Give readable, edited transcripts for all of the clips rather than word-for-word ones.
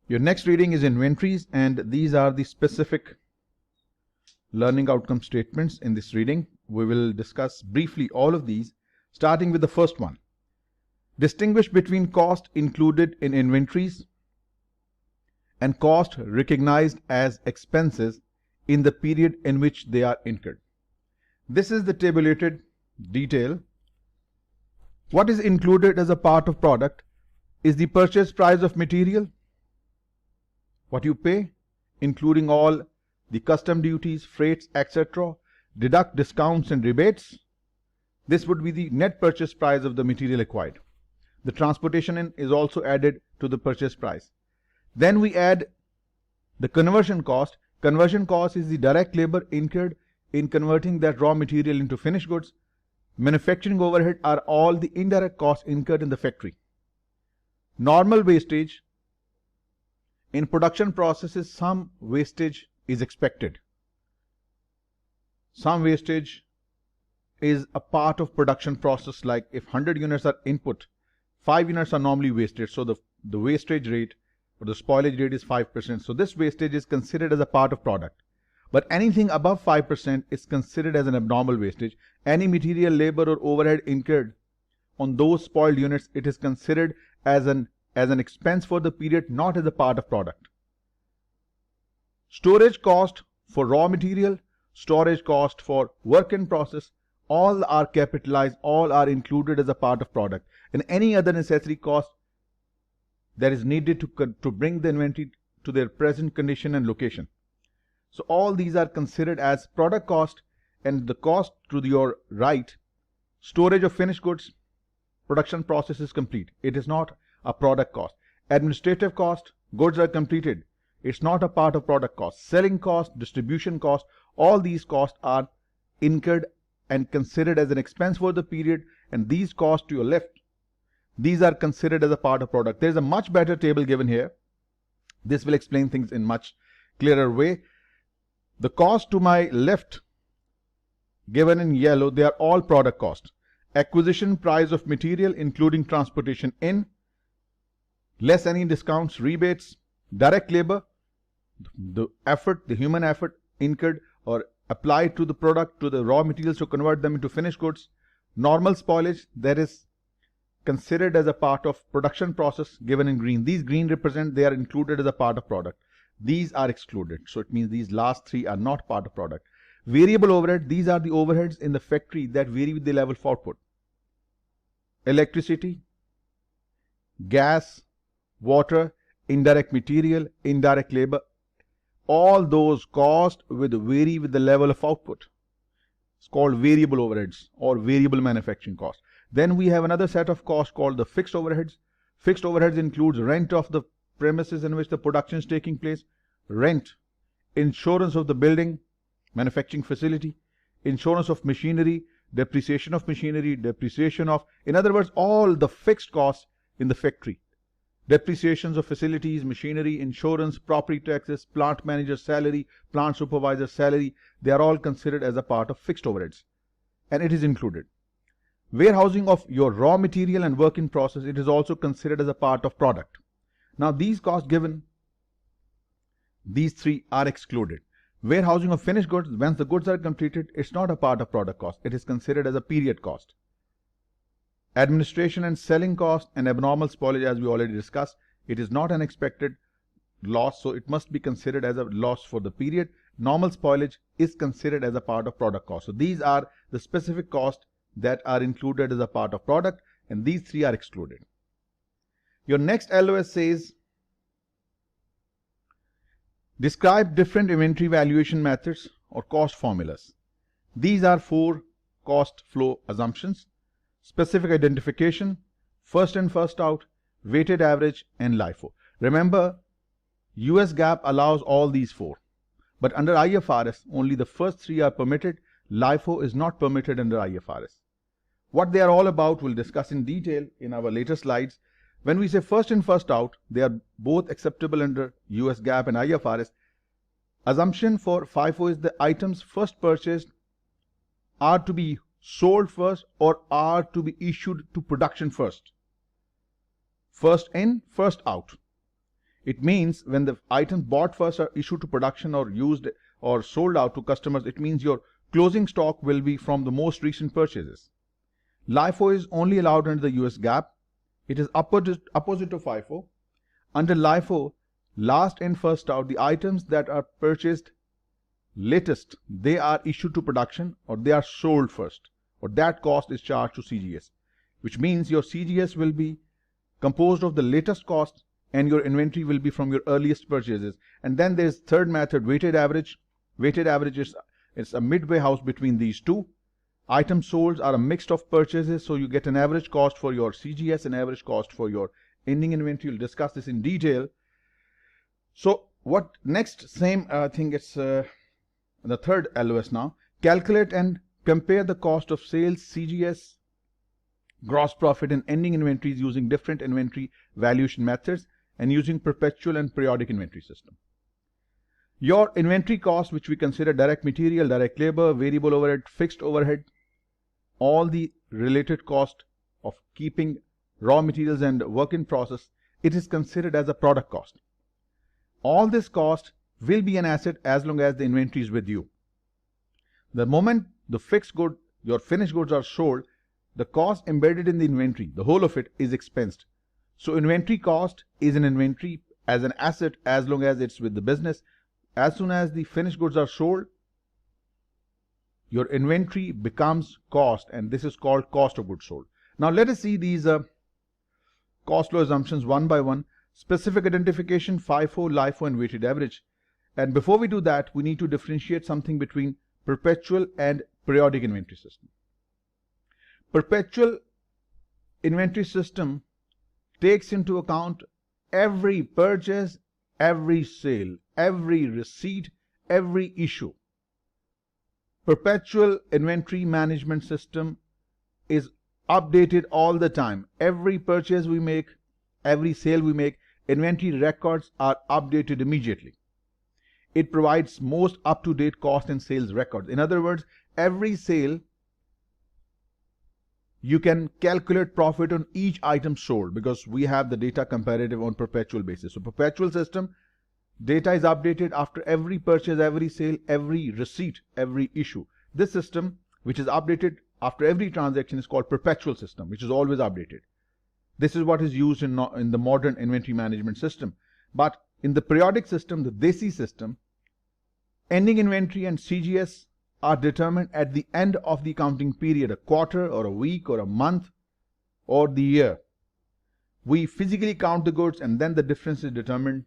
Your next reading is inventories, and these are the specific learning outcome statements in this reading. We will discuss briefly all of these, starting with the first one. Distinguish between cost included in inventories and cost recognized as expenses in the period in which they are incurred. This is the tabulated detail. What is included as a part of product is the purchase price of material, what you pay, including all the custom duties, freights, etc. Deduct discounts and rebates. This would be the net purchase price of the material acquired. The transportation is also added to the purchase price. Then we add the conversion cost. Conversion cost is the direct labor incurred in converting that raw material into finished goods. Manufacturing overhead are all the indirect costs incurred in the factory. Normal wastage. In production processes, some wastage is expected. Some wastage is a part of production process, like if 100 units are input, 5 units are normally wasted. So the wastage rate or the spoilage rate is 5%. So this wastage is considered as a part of product. But anything above 5% is considered as an abnormal wastage. Any material, labor or overhead incurred on those spoiled units, it is considered as an expense for the period, not as a part of product. Storage cost for raw material, storage cost for work in process, all are capitalized, all are included as a part of product. And any other necessary cost that is needed to bring the inventory to their present condition and location. So all these are considered as product cost. And the cost to your right, storage of finished goods, production process is complete. It is not a product cost. Administrative cost, goods are completed. It's not a part of product cost. Selling cost, distribution cost, all these costs are incurred and considered as an expense for the period. And these costs to your left, these are considered as a part of product. There's a much better table given here. This will explain things in much clearer way. The cost to my left, given in yellow, they are all product costs. Acquisition price of material, including transportation in, less any discounts, rebates, direct labor, the effort, the human effort incurred or applied to the product, to the raw materials to convert them into finished goods. Normal spoilage, that is considered as a part of production process, given in green. These green represent they are included as a part of product. These are excluded. So it means these last three are not part of product. Variable overhead, these are the overheads in the factory that vary with the level of output. Electricity, gas, water, indirect material, indirect labor, all those costs vary with the level of output. It's called variable overheads or variable manufacturing costs. Then we have another set of costs called the fixed overheads. Fixed overheads includes rent of the premises in which the production is taking place, rent, insurance of the building, manufacturing facility, insurance of machinery, depreciation of machinery, depreciation of, in other words, all the fixed costs in the factory. Depreciations of facilities, machinery, insurance, property taxes, plant manager's salary, plant supervisor's salary, they are all considered as a part of fixed overheads. And it is included. Warehousing of your raw material and work in process, it is also considered as a part of product. Now these costs given, these three are excluded. Warehousing of finished goods, once the goods are completed, it's not a part of product cost. It is considered as a period cost. Administration and selling cost and abnormal spoilage, as we already discussed, it is not an expected loss, so it must be considered as a loss for the period. Normal spoilage is considered as a part of product cost. So these are the specific costs that are included as a part of product, and these three are excluded. Your next LOS says, describe different inventory valuation methods or cost formulas. These are 4 cost flow assumptions: specific identification, first in first out, weighted average, and LIFO. Remember, US GAAP allows all these 4, but under IFRS only the first 3 are permitted. LIFO is not permitted under IFRS. What they are all about we'll discuss in detail in our later slides. When we say first in first out, they are both acceptable under US GAAP and IFRS. Assumption for FIFO is the items first purchased are to be sold first or are to be issued to production first. First in, first out. It means when the items bought first are issued to production or used or sold out to customers, it means your closing stock will be from the most recent purchases. LIFO is only allowed under the US GAAP. It is opposite of FIFO. Under LIFO, last in first out, the items that are purchased latest, they are issued to production or they are sold first, or that cost is charged to CGS, which means your CGS will be composed of the latest cost and your inventory will be from your earliest purchases. And then there's third method, weighted average. Weighted average is a midway house between these two. Items sold are a mix of purchases, so you get an average cost for your CGS and average cost for your ending inventory. We'll discuss this in detail. So what next? Same thing. It's the third LOS now. Calculate and compare the cost of sales, CGS, gross profit and ending inventories using different inventory valuation methods and using perpetual and periodic inventory system. Your inventory cost, which we consider direct material, direct labor, variable overhead, fixed overhead, all the related cost of keeping raw materials and work in process, it is considered as a product cost. All this cost will be an asset as long as the inventory is with you. The moment the fixed good, your finished goods are sold, the cost embedded in the inventory, the whole of it, is expensed. So inventory cost is an inventory as an asset as long as it's with the business. As soon as the finished goods are sold, your inventory becomes cost, and this is called cost of goods sold. Now let us see these cost flow assumptions one by one. Specific identification, FIFO, LIFO and weighted average. And before we do that, we need to differentiate something between perpetual and periodic inventory system. Perpetual inventory system takes into account every purchase, every sale, every receipt, every issue. Perpetual inventory management system is updated all the time. Every purchase we make, every sale we make, inventory records are updated immediately. It provides most up-to-date cost and sales records. In other words, every sale you can calculate profit on each item sold because we have the data comparative on perpetual basis. So perpetual system, data is updated after every purchase, every sale, every receipt, every issue. This system, which is updated after every transaction, is called perpetual system, which is always updated. This is what is used in the modern inventory management system. But in the periodic system, the DESI system, ending inventory and CGS are determined at the end of the accounting period, a quarter or a week or a month or the year. We physically count the goods and then the difference is determined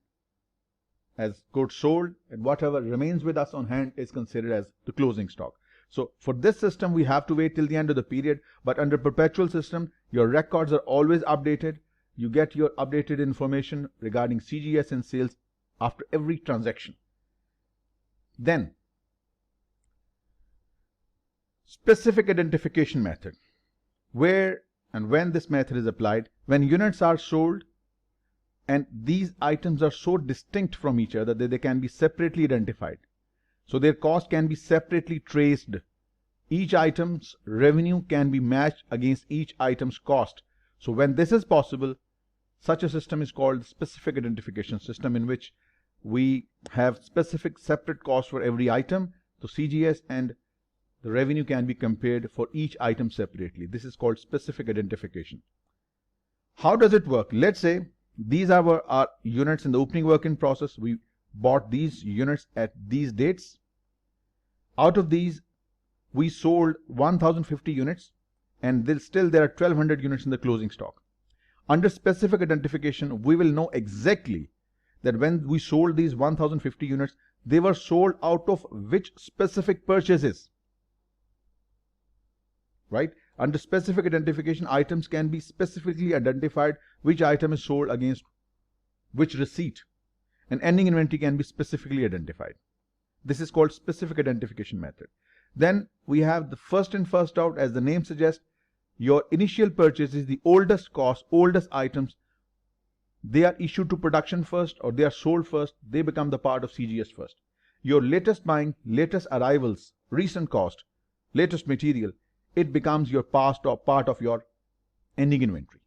as goods sold, and whatever remains with us on hand is considered as the closing stock. So for this system, we have to wait till the end of the period, but under perpetual system, your records are always updated. You get your updated information regarding CGS and sales after every transaction. Then, specific identification method. Where and when this method is applied, when units are sold and these items are so distinct from each other that they can be separately identified. So their cost can be separately traced. Each item's revenue can be matched against each item's cost. So when this is possible, such a system is called specific identification system, in which we have specific separate costs for every item. So CGS and the revenue can be compared for each item separately. This is called specific identification. How does it work? Let's say these are our units in the opening work in process. We bought these units at these dates. Out of these, we sold 1050 units, and still there are 1200 units in the closing stock. Under specific identification, we will know exactly that when we sold these 1050 units, they were sold out of which specific purchases. Right? Under specific identification, items can be specifically identified which item is sold against which receipt, and ending inventory can be specifically identified. This is called specific identification method. Then we have the first in first out. As the name suggests, your initial purchase is the oldest cost, oldest items. They are issued to production first or they are sold first. They become the part of CGS first. Your latest buying, latest arrivals, recent cost, latest material, it becomes your past or part of your ending inventory.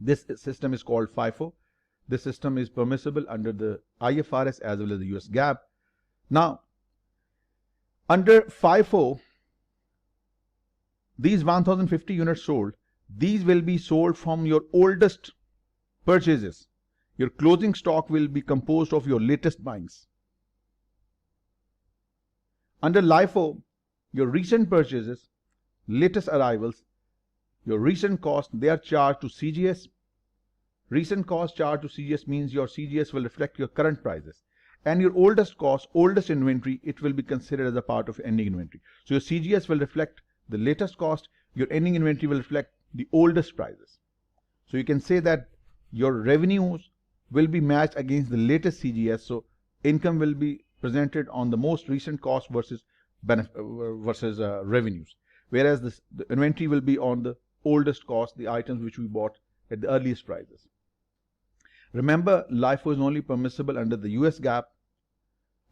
This system is called FIFO. This system is permissible under the IFRS as well as the US GAAP. Now, under FIFO, these 1050 units sold, these will be sold from your oldest purchases. Your closing stock will be composed of your latest buyings. Under LIFO, your recent purchases, latest arrivals, your recent cost, they are charged to CGS. Recent cost charged to CGS means your CGS will reflect your current prices. And your oldest cost, oldest inventory, it will be considered as a part of ending inventory. So your CGS will reflect the latest cost, your ending inventory will reflect the oldest prices. So you can say that your revenues will be matched against the latest CGS. So income will be presented on the most recent cost versus revenues. Whereas the inventory will be on the oldest cost, the items which we bought at the earliest prices. Remember, LIFO is only permissible under the US GAAP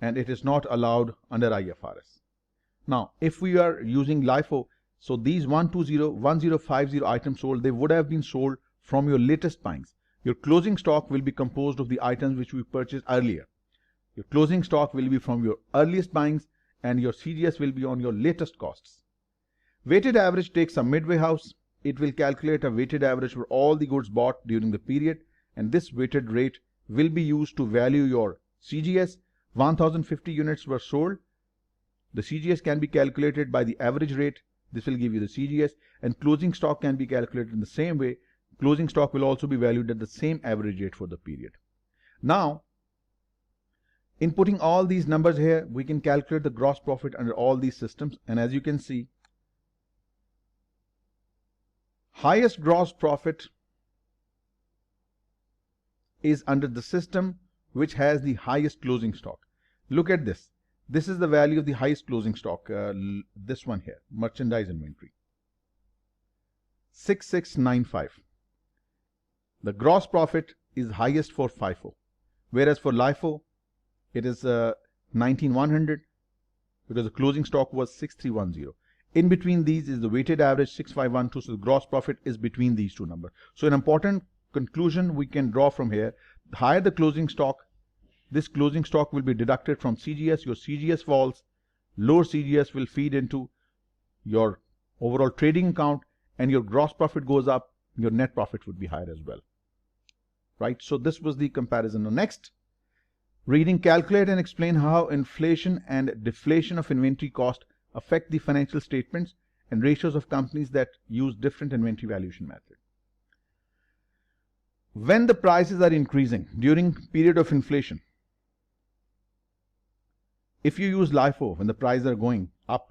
and it is not allowed under IFRS. Now, if we are using LIFO, so these 120, 1050 items sold, they would have been sold from your latest buyings. Your closing stock will be composed of the items which we purchased earlier. Your closing stock will be from your earliest buyings and your CGS will be on your latest costs. Weighted average takes a midway house. It will calculate a weighted average for all the goods bought during the period, and this weighted rate will be used to value your CGS. 1050 units were sold. The CGS can be calculated by the average rate. This will give you the CGS, and closing stock can be calculated in the same way. Closing stock will also be valued at the same average rate for the period. Now, in putting all these numbers here, we can calculate the gross profit under all these systems, and as you can see, highest gross profit is under the system which has the highest closing stock. Look at this. This is the value of the highest closing stock. This one here, merchandise inventory. 6695. The gross profit is highest for FIFO, whereas for LIFO, it is 19100 because the closing stock was 6310. In between these is the weighted average 6512, so the gross profit is between these two numbers. So an important conclusion we can draw from here, the higher the closing stock, this closing stock will be deducted from CGS. Your CGS falls, lower CGS will feed into your overall trading account, and your gross profit goes up, your net profit would be higher as well. Right? So this was the comparison. Now next, reading, calculate and explain how inflation and deflation of inventory cost affect the financial statements and ratios of companies that use different inventory valuation method. When the prices are increasing during period of inflation, if you use LIFO, when the prices are going up,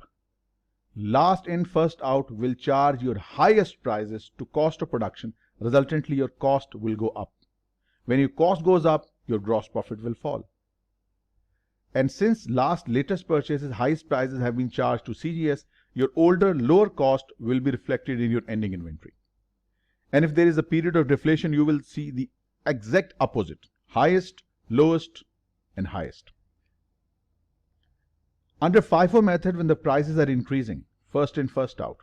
last in first out will charge your highest prices to cost of production. Resultantly, your cost will go up. When your cost goes up, your gross profit will fall. And since latest purchases, highest prices have been charged to CGS, your older, lower cost will be reflected in your ending inventory. And if there is a period of deflation, you will see the exact opposite: highest, lowest, and highest. Under FIFO method, when the prices are increasing, first in, first out.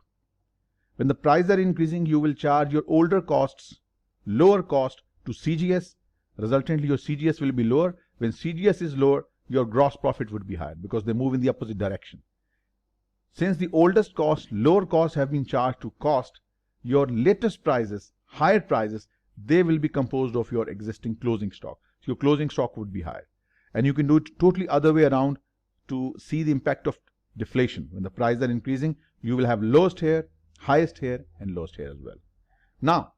When the prices are increasing, you will charge your older costs, lower cost to CGS. Resultantly, your CGS will be lower. When CGS is lower, your gross profit would be higher because they move in the opposite direction. Since the oldest cost, lower costs have been charged to cost, your latest prices, higher prices, they will be composed of your existing closing stock. So your closing stock would be higher. And you can do it totally other way around to see the impact of deflation. When the prices are increasing, you will have lowest here, highest here, and lowest here as well. Now,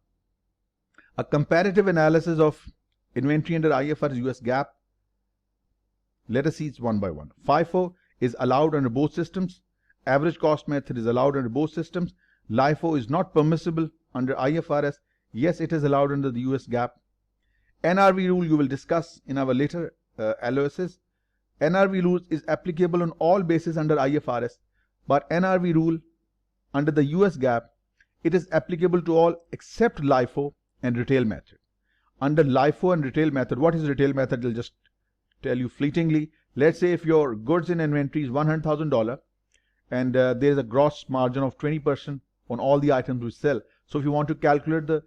a comparative analysis of inventory under IFRS US GAAP. Let us see it one by one. FIFO is allowed under both systems. Average cost method is allowed under both systems. LIFO is not permissible under IFRS. Yes, it is allowed under the US GAAP. NRV rule you will discuss in our later LOSs. NRV rule is applicable on all bases under IFRS, but NRV rule under the US GAAP, it is applicable to all except LIFO and retail method. Under LIFO and retail method, what is retail method? I'll just tell you fleetingly. Let's say if your goods in inventory is $100,000 and there is a gross margin of 20% on all the items we sell. So if you want to calculate the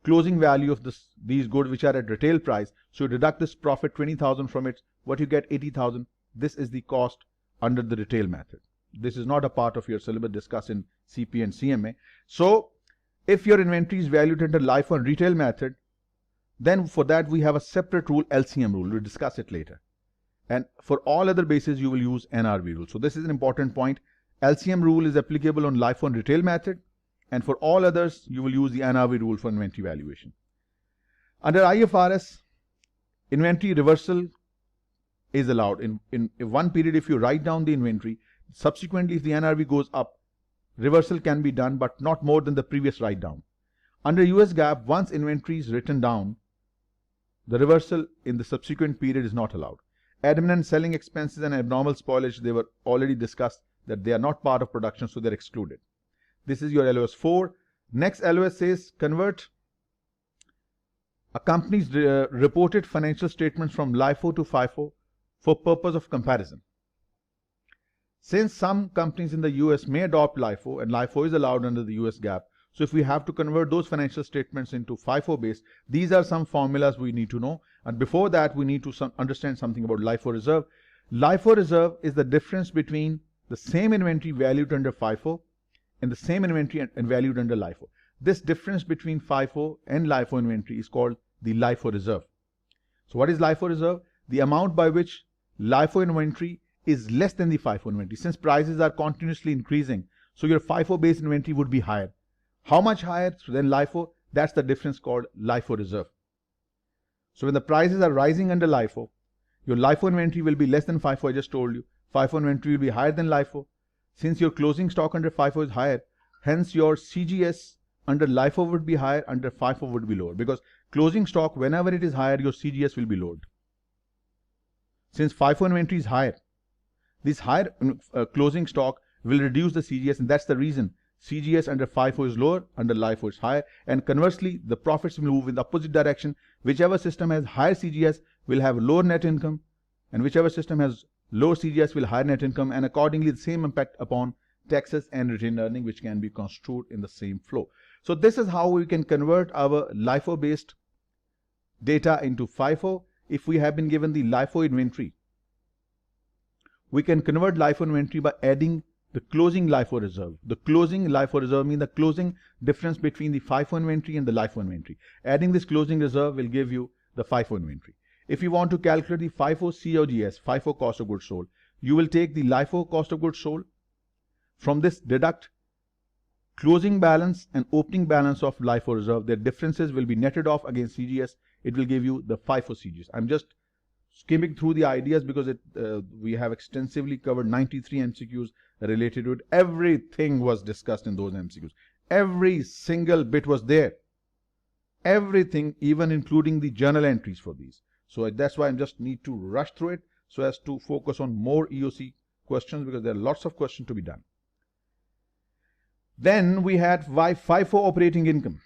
closing value of these goods which are at retail price. So you deduct this profit 20,000 from it, what you get 80,000. This is the cost under the retail method. This is not a part of your syllabus discussed in CP and CMA. So if your inventory is valued under LIFO and retail method, then for that we have a separate rule, LCM rule. We'll discuss it later. And for all other bases, you will use NRV rule. So this is an important point. LCM rule is applicable on LIFO and retail method. And for all others, you will use the NRV rule for inventory valuation. Under IFRS, inventory reversal is allowed. In one period, if you write down the inventory, subsequently if the NRV goes up, reversal can be done, but not more than the previous write down. Under US GAAP, once inventory is written down, the reversal in the subsequent period is not allowed. Admin and selling expenses and abnormal spoilage, they were already discussed that they are not part of production, so they're excluded. This is your LOS 4. Next LOS says convert a company's reported financial statements from LIFO to FIFO for purpose of comparison. Since some companies in the US may adopt LIFO, and LIFO is allowed under the US GAAP, so if we have to convert those financial statements into FIFO base, these are some formulas we need to know. And before that, we need to understand something about LIFO reserve. LIFO reserve is the difference between the same inventory valued under FIFO and the same inventory and valued under LIFO. This difference between FIFO and LIFO inventory is called the LIFO reserve. So what is LIFO reserve? The amount by which LIFO inventory is less than the FIFO inventory. Since prices are continuously increasing, so your FIFO based inventory would be higher. How much higher than LIFO? That's the difference called LIFO reserve. So when the prices are rising under LIFO, your LIFO inventory will be less than FIFO, I just told you. FIFO inventory will be higher than LIFO. Since your closing stock under FIFO is higher, hence your CGS under LIFO would be higher, under FIFO would be lower. Because closing stock, whenever it is higher, your CGS will be lowered. Since FIFO inventory is higher, this higher closing stock will reduce the CGS, and that's the reason CGS under FIFO is lower, under LIFO is higher. And conversely, the profits will move in the opposite direction. Whichever system has higher CGS will have lower net income, and whichever system has lower CGS will higher net income, and accordingly the same impact upon taxes and retained earning, which can be construed in the same flow. So this is how we can convert our LIFO based data into FIFO. If we have been given the LIFO inventory, we can convert LIFO inventory by adding the closing LIFO reserve. The closing LIFO reserve means the closing difference between the FIFO inventory and the LIFO inventory. Adding this closing reserve will give you the FIFO inventory. If you want to calculate the FIFO COGS, FIFO cost of goods sold, you will take the LIFO cost of goods sold. From this, deduct closing balance and opening balance of LIFO reserve. Their differences will be netted off against CGS. It will give you the FIFO CGS. I'm just skimming through the ideas because we have extensively covered 93 MCQs related to it. Everything was discussed in those MCQs. Every single bit was there. Everything, even including the journal entries for these. So that's why I just need to rush through it so as to focus on more EOC questions, because there are lots of questions to be done. Then we had FIFO operating income.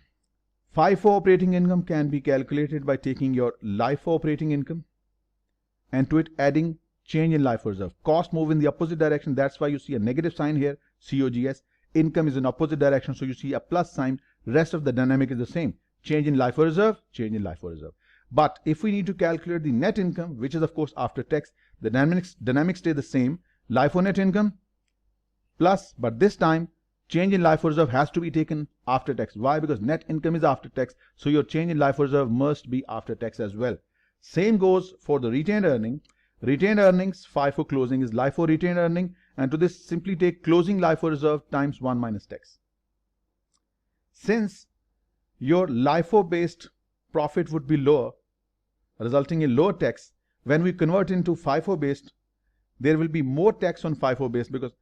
FIFO operating income can be calculated by taking your LIFO operating income and to it adding change in LIFO reserve. Cost move in the opposite direction. That's why you see a negative sign here, COGS. Income is in opposite direction, so you see a plus sign. Rest of the dynamic is the same. Change in LIFO reserve, change in LIFO reserve. But if we need to calculate the net income, which is of course after tax, the dynamics stay the same. LIFO net income plus, but this time change in LIFO reserve has to be taken after tax. Why? Because net income is after tax, so your change in LIFO reserve must be after tax as well. Same goes for the retained earning. Retained earnings, FIFO closing is LIFO retained earning, and to this simply take closing LIFO reserve times 1 minus tax. Since your LIFO based profit would be lower, resulting in lower tax, when we convert into FIFO based, there will be more tax on FIFO based because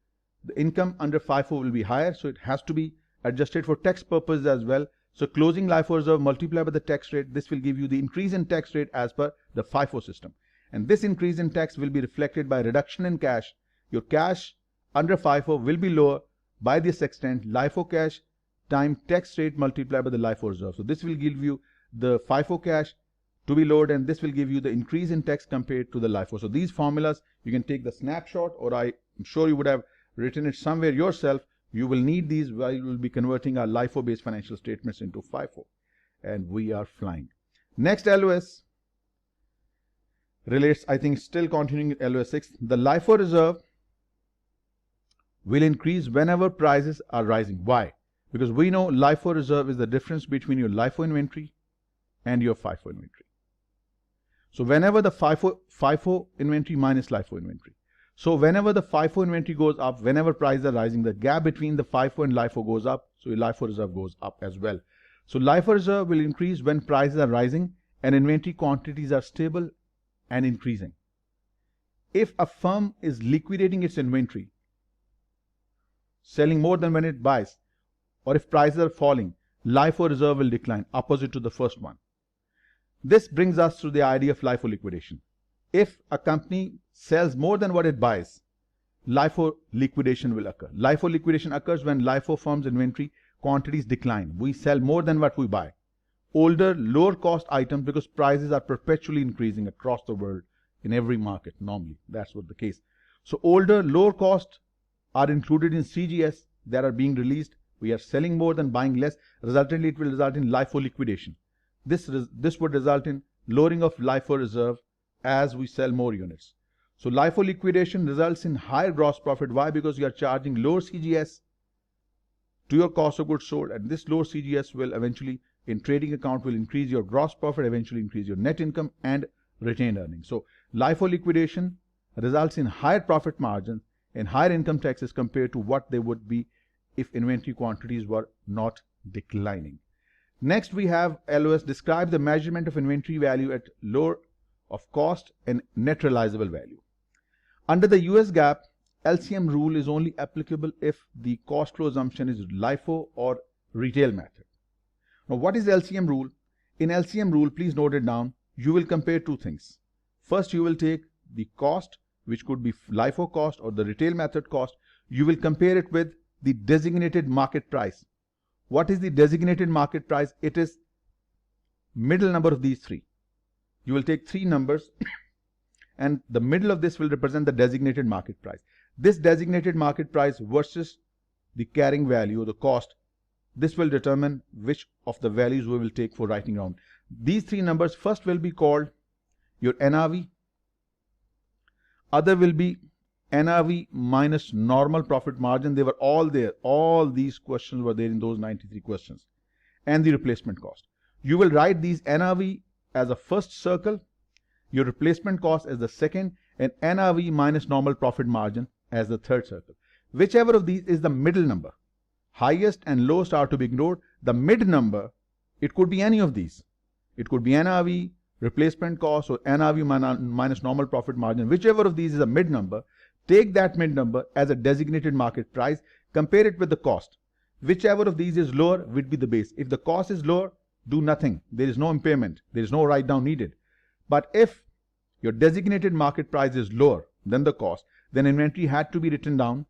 the income under FIFO will be higher, so it has to be adjusted for tax purposes as well. So closing LIFO reserve multiplied by the tax rate, this will give you the increase in tax rate as per the FIFO system. And this increase in tax will be reflected by reduction in cash. Your cash under FIFO will be lower by this extent, LIFO cash time tax rate multiplied by the LIFO reserve. So this will give you the FIFO cash to be lowered, and this will give you the increase in tax compared to the LIFO. So these formulas, you can take the snapshot, or I'm sure you would have written it somewhere yourself. You will need these while you will be converting our LIFO based financial statements into FIFO. and we are flying. Next LOS relates, I think still continuing LOS 6. The LIFO reserve will increase whenever prices are rising. Why? Because we know LIFO reserve is the difference between your LIFO inventory and your FIFO inventory. So whenever the FIFO inventory minus LIFO inventory. So whenever the FIFO inventory goes up, whenever prices are rising, the gap between the FIFO and LIFO goes up, so your LIFO reserve goes up as well. So LIFO reserve will increase when prices are rising and inventory quantities are stable and increasing. If a firm is liquidating its inventory, selling more than when it buys, or if prices are falling, LIFO reserve will decline, opposite to the first one. This brings us to the idea of LIFO liquidation. If a company sells more than what it buys, LIFO liquidation will occur. LIFO liquidation occurs when LIFO firm's inventory quantities decline. We sell more than what we buy. Older, lower cost items, because prices are perpetually increasing across the world in every market. Normally, that's what the case. So older, lower cost are included in CGS that are being released. We are selling more than buying less. Resultantly, it will result in LIFO liquidation. This would result in lowering of LIFO reserve as we sell more units. So LIFO liquidation results in higher gross profit. Why? Because you are charging lower CGS to your cost of goods sold, and this lower CGS will eventually in trading account will increase your gross profit, eventually increase your net income and retained earnings. So LIFO liquidation results in higher profit margins and higher income taxes compared to what they would be if inventory quantities were not declining. Next, we have LOS describe the measurement of inventory value at lower of cost and net realizable value. Under the US GAAP, LCM rule is only applicable if the cost flow assumption is LIFO or retail method. Now, what is LCM rule? In LCM rule, please note it down. You will compare two things. First, you will take the cost, which could be LIFO cost or the retail method cost. You will compare it with the designated market price. What is the designated market price? It is middle number of these three. You will take three numbers and the middle of this will represent the designated market price. This designated market price versus the carrying value or the cost, this will determine which of the values we will take for writing down. These three numbers first will be called your NRV, other will be NRV minus normal profit margin. They were all there. All these questions were there in those 93 questions. And the replacement cost. You will write these NRV as a first circle, your replacement cost as the second, and NRV minus normal profit margin as the third circle. Whichever of these is the middle number. Highest and lowest are to be ignored. The mid number, it could be any of these. It could be NRV, replacement cost, or NRV minus normal profit margin. Whichever of these is a mid number, take that mid number as a designated market price, compare it with the cost. Whichever of these is lower would be the base. If the cost is lower, do nothing. There is no impairment. There is no write down needed. But if your designated market price is lower than the cost, then inventory had to be written down.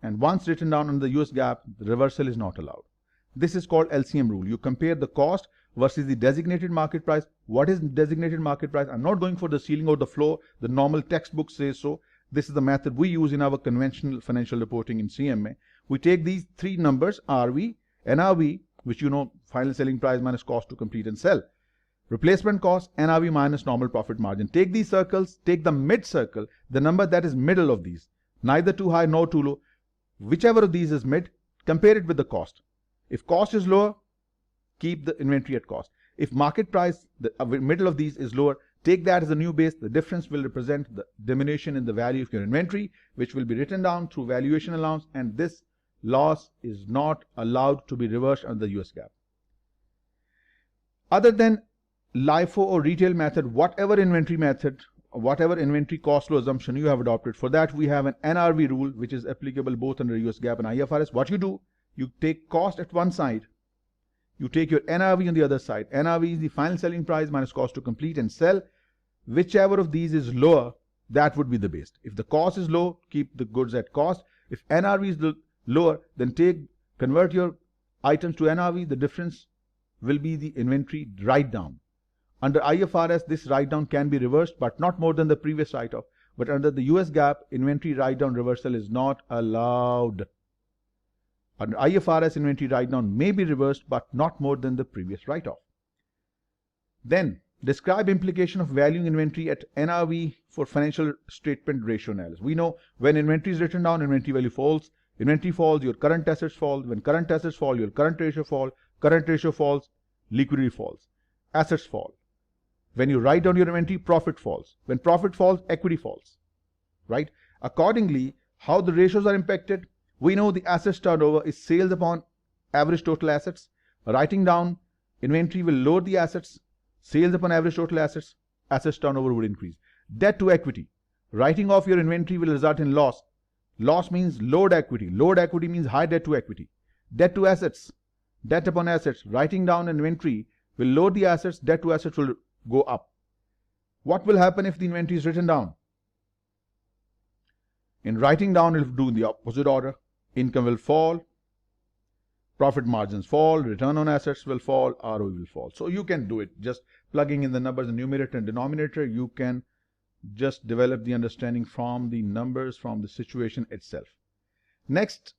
And once written down under the US GAAP, the reversal is not allowed. This is called LCM rule. You compare the cost versus the designated market price. What is designated market price? I'm not going for the ceiling or the floor. The normal textbook says so. This is the method we use in our conventional financial reporting in CMA. We take these three numbers, RV, NRV, which you know, final selling price minus cost to complete and sell. Replacement cost, NRV minus normal profit margin. Take these circles, take the mid circle, the number that is middle of these. Neither too high nor too low. Whichever of these is mid, compare it with the cost. If cost is lower, keep the inventory at cost. If market price, the middle of these is lower, take that as a new base. The difference will represent the diminution in the value of your inventory, which will be written down through valuation allowance, and this loss is not allowed to be reversed under the US GAAP. Other than LIFO or retail method, whatever inventory method, whatever inventory cost flow assumption you have adopted, for that we have an NRV rule which is applicable both under US GAAP and IFRS. What you do, you take cost at one side, you take your NRV on the other side. NRV is the final selling price minus cost to complete and sell. Whichever of these is lower, that would be the base. If the cost is low, keep the goods at cost. If NRV is lower, then convert your items to NRV. The difference will be the inventory write down. Under IFRS, this write down can be reversed, but not more than the previous write off. But under the US GAAP, inventory write down reversal is not allowed. Under IFRS, inventory write-down may be reversed, but not more than the previous write-off. Then, describe implication of valuing inventory at NRV for financial statement ratio analysis. We know when inventory is written down, inventory value falls. Inventory falls, your current assets fall. When current assets fall, your current ratio falls. Current ratio falls, liquidity falls. Assets fall. When you write down your inventory, profit falls. When profit falls, equity falls. Right? Accordingly, how the ratios are impacted, we know the assets turnover is sales upon average total assets. Writing down inventory will lower the assets. Sales upon average total assets, assets turnover would increase. Debt to equity. Writing off your inventory will result in loss. Loss means lowered equity. Lowered equity means high debt to equity. Debt to assets. Debt upon assets. Writing down inventory will lower the assets. Debt to assets will go up. What will happen if the inventory is written down? In writing down, it will do the opposite order. Income will fall. Profit margins fall, return on assets will fall, ROE will fall. So you can do it. Just plugging in the numbers in numerator and denominator, you can just develop the understanding from the numbers, from the situation itself. Next,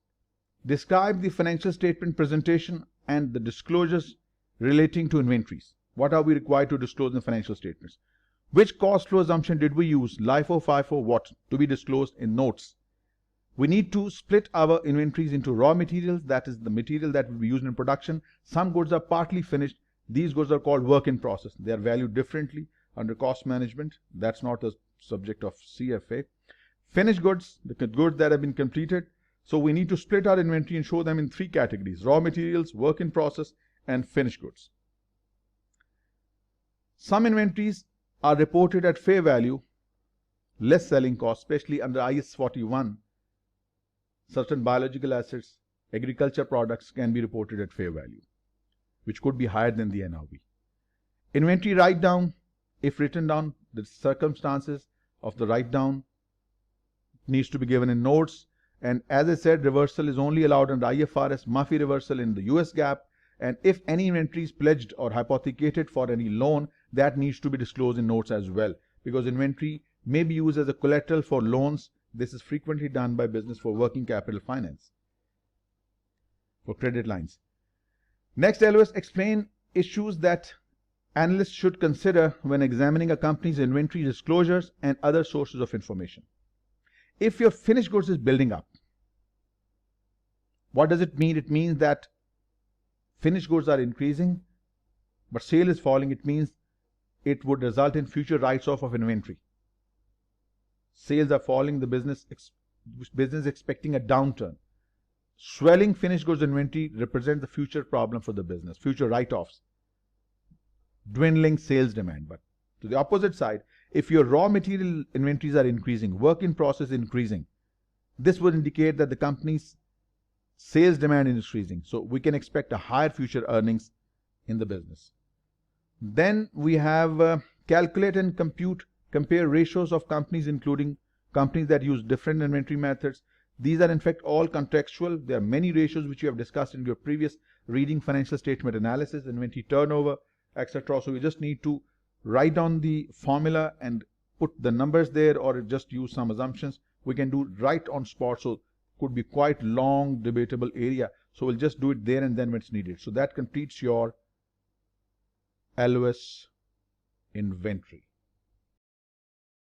describe the financial statement presentation and the disclosures relating to inventories. What are we required to disclose in financial statements? Which cost flow assumption did we use? LIFO, FIFO, what? To be disclosed in notes. We need to split our inventories into raw materials, that is the material that will be used in production. Some goods are partly finished. These goods are called work in process. They are valued differently under cost management. That's not a subject of CFA. Finished goods, the goods that have been completed. So we need to split our inventory and show them in three categories: raw materials, work in process, and finished goods. Some inventories are reported at fair value, less selling cost, especially under IS 41. Certain biological assets, agriculture products can be reported at fair value, which could be higher than the NRV. Inventory write-down, if written down, the circumstances of the write-down needs to be given in notes. And as I said, reversal is only allowed under IFRS, Murphy reversal in the US GAAP. And if any inventory is pledged or hypothecated for any loan, that needs to be disclosed in notes as well, because inventory may be used as a collateral for loans. This is frequently done by business for working capital finance, for credit lines. Next, LOS explain issues that analysts should consider when examining a company's inventory disclosures and other sources of information. If your finished goods is building up, what does it mean? It means that finished goods are increasing, but sale is falling. It means it would result in future write-off of inventory. Sales are falling, the business expecting a downturn. Swelling finished goods inventory represents the future problem for the business, future write-offs, dwindling sales demand. But to the opposite side, if your raw material inventories are increasing, work in process increasing, this would indicate that the company's sales demand is increasing. So we can expect a higher future earnings in the business. Then we have calculate and compare ratios of companies, including companies that use different inventory methods. These are in fact all contextual. There are many ratios which you have discussed in your previous reading financial statement analysis, inventory turnover, etc. So we just need to write down the formula and put the numbers there, or just use some assumptions. We can do right on spot, so could be quite long debatable area. So we'll just do it there and then when it's needed. So that completes your LOS inventory.